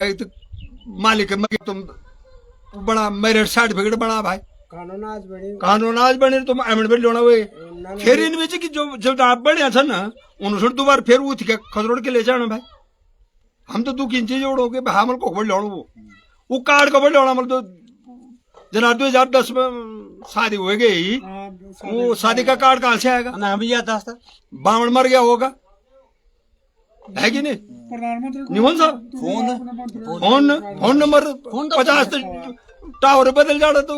तो मालिक मगे तुम बना मेरे सर्टिफिकेट बना भाई कानून आज बने तुम अमेंडमेंट लेना वे फिर इन बीच की जो जब आप बढ़िया था ना उन्होंने दोबारा फिर उठ के खसरोड़ के ले जाना भाई हम तो 2 इंची जोड़ोगे भाई हमल को बड़ लेना वो कार्ड को बड़ लेना मतलब तो जना 2010 में शादी हो गई वो शादी का कार्ड कहाँ से आएगा ना हमें याद था बावण मर गया होगा है कि नहीं निमन साहब फोन नंबर 50 टावर बदल जाना तो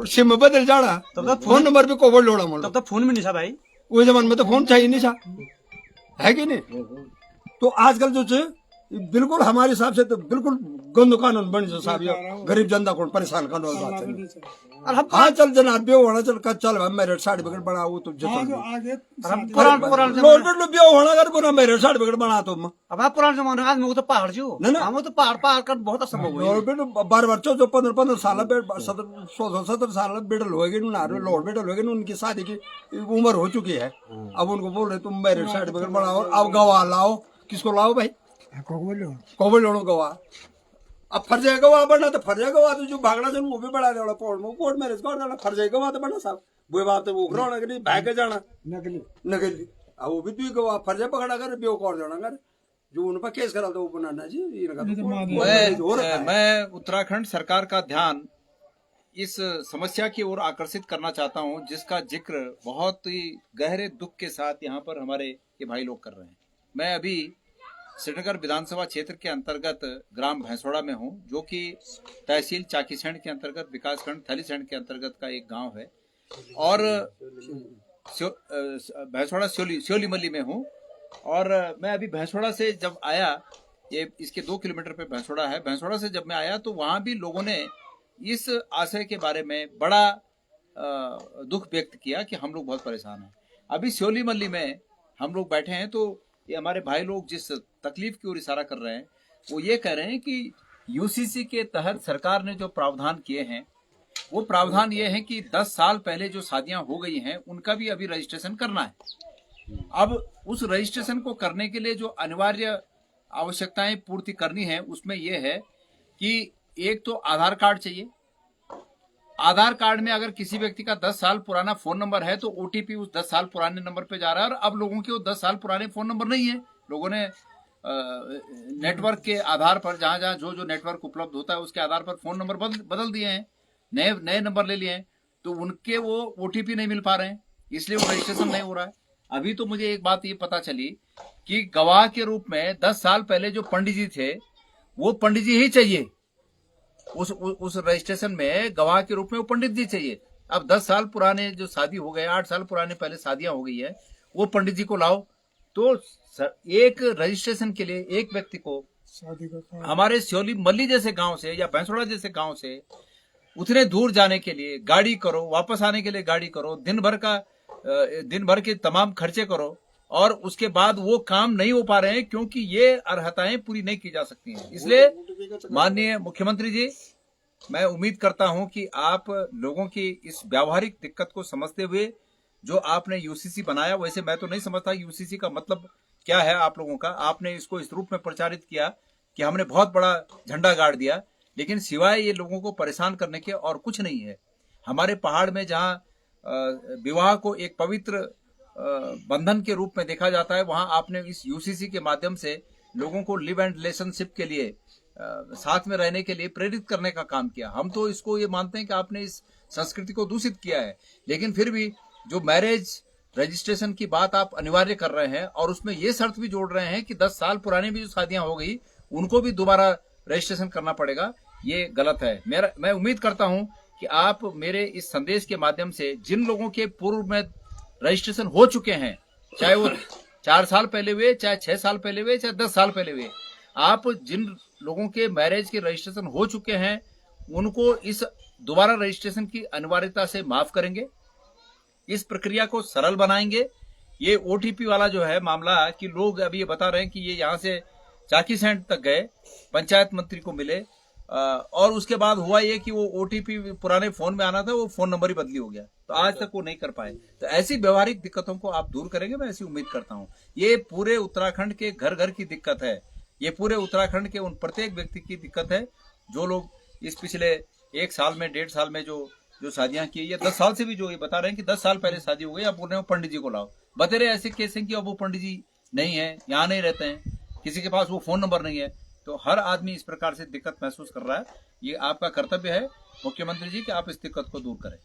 सिम बदल जाना तब फोन नंबर पे कोवर लोड़ा मोड़ तब तक फोन भी नहीं था भाई वो जमाने में तो फोन चाहिए नहीं था है कि नहीं तो आजकल जो है बिल्कुल हमारे हिसाब से तो बिल्कुल गंद कानून बनी जो साहब गरीब जनता को परेशान करने वाली बात है हाँ चल जनाब ब्यो होना चल चल मेरे सर्टिफिकेट बना वो तो ब्यो होना कर पूरा मेरे सर्टिफिकेट बना तुम अब आप पुराने जमाने में वो तो पहाड़ जो हम तो पहाड़ कर बहुत असंभव है बार बार जो 15 साल 17 साल बेटल होगी लोड बेटल होगी उनकी शादी की उम्र हो चुकी है अब उनको बोल रहे तुम मेरे सर्टिफिकेट बनाओ अब गवाह लाओ किसको लाओ भाई कोबल लोड़ो गवाह अब फर्जा गवाह बनना तो फर्जा गवाह तो जो भागना से वो भी बढ़ा देना कोर्ट मैरिज कर देना फर्जा गवाह तो बनना साहब वो बात है वो उखराना के भाग के जाना नकली अब वो भी तू गवाह फर्जा पकड़ा कर बेव कर देना कर जो उन पर केस करा तो वो बनाना जी मैं उत्तराखंड सरकार का ध्यान इस समस्या की ओर आकर्षित करना चाहता हूं जिसका जिक्र बहुत ही गहरे दुख के साथ यहाँ पर हमारे ये भाई लोग कर रहे हैं। मैं अभी श्रीनगर विधानसभा क्षेत्र के अंतर्गत ग्राम भैंसोड़ा में हूं जो कि तहसील चाकीसैंड के अंतर्गत विकासखंड थलीसैंड के अंतर्गत का एक गांव है और भैंसोड़ा श्योली मल्ली में हूं। और मैं अभी भैंसोड़ा से जब आया, ये इसके 2 किलोमीटर पे भैंसोड़ा है, भैंसोड़ा से जब मैं आया तो वहां भी लोगों ने इस आशय के बारे में बड़ा दुख व्यक्त किया कि हम लोग बहुत परेशान हैं। अभी श्योली मल्ली में हम लोग बैठे हैं तो ये हमारे भाई लोग जिस तकलीफ की ओर इशारा कर रहे हैं वो ये कह रहे हैं कि यूसीसी के तहत सरकार ने जो प्रावधान किए हैं वो प्रावधान ये है कि 10 साल पहले जो शादियां हो गई हैं उनका भी अभी रजिस्ट्रेशन करना है। अब उस रजिस्ट्रेशन को करने के लिए जो अनिवार्य आवश्यकताएं पूर्ति करनी है उसमें यह है कि एक तो आधार कार्ड चाहिए। आधार कार्ड में अगर किसी व्यक्ति का 10 साल पुराना फोन नंबर है तो ओटीपी उस 10 साल पुराने नंबर पे जा रहा है और अब लोगों के वो 10 साल पुराने फोन नंबर नहीं है। लोगों ने नेटवर्क के आधार पर जहां जहां जो नेटवर्क उपलब्ध होता है उसके आधार पर फोन नंबर बदल दिए हैं, नए नंबर ले लिए हैं, तो उनके वो ओटीपी नहीं मिल पा रहे हैं, इसलिए वो रजिस्ट्रेशन नहीं हो रहा है। अभी तो मुझे एक बात ये पता चली कि गवाह के रूप में 10 साल पहले जो पंडित जी थे वो पंडित जी ही चाहिए। उस रजिस्ट्रेशन में गवाह के रूप में वो पंडित जी चाहिए। अब 10 साल पुराने जो शादी हो गए, 8 साल पुराने पहले शादियां हो गई है, वो पंडित जी को लाओ। तो एक रजिस्ट्रेशन के लिए एक व्यक्ति को हमारे श्योली मल्ली जैसे गांव से या भैंसोड़ा जैसे गांव से उतने दूर जाने के लिए गाड़ी करो, वापस आने के लिए गाड़ी करो, दिन भर के तमाम खर्चे करो और उसके बाद वो काम नहीं हो पा रहे हैं क्योंकि ये अर्हताएं पूरी नहीं की जा सकती हैं। इसलिए माननीय मुख्यमंत्री जी, मैं उम्मीद करता हूं कि आप लोगों की इस व्यावहारिक दिक्कत को समझते हुए जो आपने यूसीसी बनाया, वैसे मैं तो नहीं समझता यूसीसी का मतलब क्या है आप लोगों का, आपने इसको इस रूप में प्रचारित किया कि हमने बहुत बड़ा झंडा गाड़ दिया, लेकिन सिवाय ये लोगों को परेशान करने के और कुछ नहीं है। हमारे पहाड़ में जहाँ विवाह को एक पवित्र बंधन के रूप में देखा जाता है, वहां आपने इस यूसीसी के माध्यम से लोगों को लिव एंड रिलेशनशिप के लिए साथ में रहने के लिए प्रेरित करने का काम किया। हम तो इसको ये मानते हैं कि आपने इस संस्कृति को दूषित किया है, लेकिन फिर भी जो मैरिज रजिस्ट्रेशन की बात आप अनिवार्य कर रहे हैं और उसमें ये शर्त भी जोड़ रहे हैं कि 10 साल पुरानी भी जो शादियां हो गई उनको भी दोबारा रजिस्ट्रेशन करना पड़ेगा, ये गलत है। मैं उम्मीद करता हूं कि आप मेरे इस संदेश के माध्यम से जिन लोगों के पूर्व में रजिस्ट्रेशन हो चुके हैं, चाहे वो 4 साल पहले हुए, चाहे 6 साल पहले हुए, चाहे 10 साल पहले हुए, आप जिन लोगों के मैरिज के रजिस्ट्रेशन हो चुके हैं उनको इस दोबारा रजिस्ट्रेशन की अनिवार्यता से माफ करेंगे, इस प्रक्रिया को सरल बनाएंगे। ये ओटीपी वाला जो है मामला कि लोग अभी ये बता रहे हैं कि ये यहाँ से चाकीसैंड तक गए, पंचायत मंत्री को मिले और उसके बाद हुआ ये कि वो ओटीपी पुराने फोन में आना था, वो फोन नंबर ही बदली हो गया, तो आज तक वो नहीं कर पाए। तो ऐसी व्यवहारिक दिक्कतों को आप दूर करेंगे, मैं ऐसी उम्मीद करता हूँ। ये पूरे उत्तराखंड के घर घर की दिक्कत है ये पूरे उत्तराखंड के उन प्रत्येक व्यक्ति की दिक्कत है जो लोग इस पिछले 1 साल में 1.5 साल में जो शादियां की, या 10 साल से भी जो ये बता रहे हैं कि 10 साल पहले शादी हो गई, अब बोल रहे हो पंडित जी को लाओ। बतेरे ऐसे केस हैं कि अब वो पंडित जी नहीं है, यहाँ नहीं रहते हैं, किसी के पास वो फोन नंबर नहीं है। तो हर आदमी इस प्रकार से दिक्कत महसूस कर रहा है। ये आपका कर्तव्य है मुख्यमंत्री जी कि आप इस दिक्कत को दूर करें।